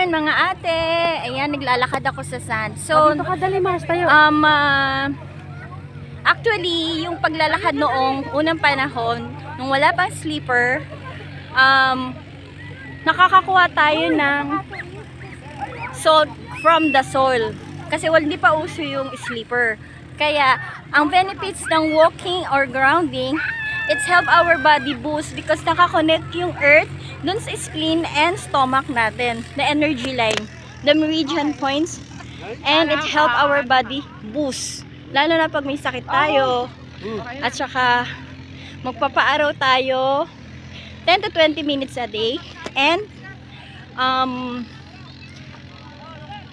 Ayan mga ate, ayan naglalakad ako sa sand. So, Dito ka dali, Mars, tayo. Actually, yung paglalakad noong unang panahon, nung wala pang sleeper, nakakakuha tayo ng salt from the soil. Kasi hindi pa uso yung sleeper. Kaya, ang benefits ng walking or grounding, it's help our body boost because nakakonect yung earth dun sa spleen and stomach natin, the energy line, the meridian points, and it help our body boost. Lalo na pag may sakit tayo, at saka magpapaaraw tayo 10 to 20 minutes a day, and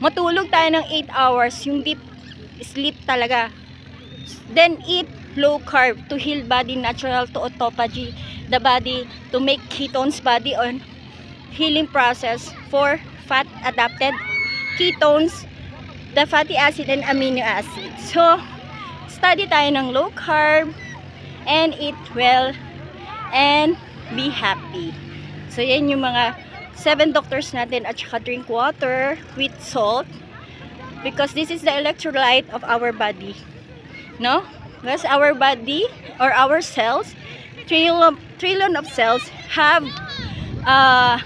matulog tayo ng 8 hours, yung deep sleep talaga. Then eat low carb to heal body, natural to autophagy the body, to make ketones body on healing process for fat adapted ketones, the fatty acid and amino acid. So study tayo ng low carb and eat well and be happy. So yan yung mga 7 doctors natin, at saka drink water with salt because this is the electrolyte of our body, no? Because our body or our cells, trillion of cells have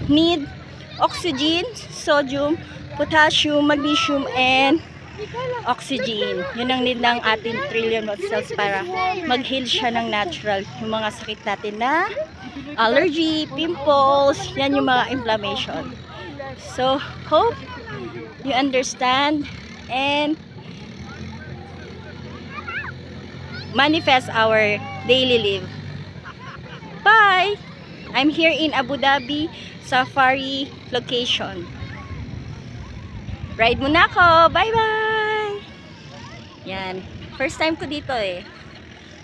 need oxygen, sodium, potassium, magnesium, and oxygen. Yun ang need ng ating trillion of cells para mag-heal siya ng natural. Yung mga sakit natin na allergy, pimples, yan yung mga inflammation. So, hope you understand and manifest our daily life. Bye! I'm here in Abu Dhabi Safari location. Ride muna ako! Bye-bye! Yan. First time ko dito eh.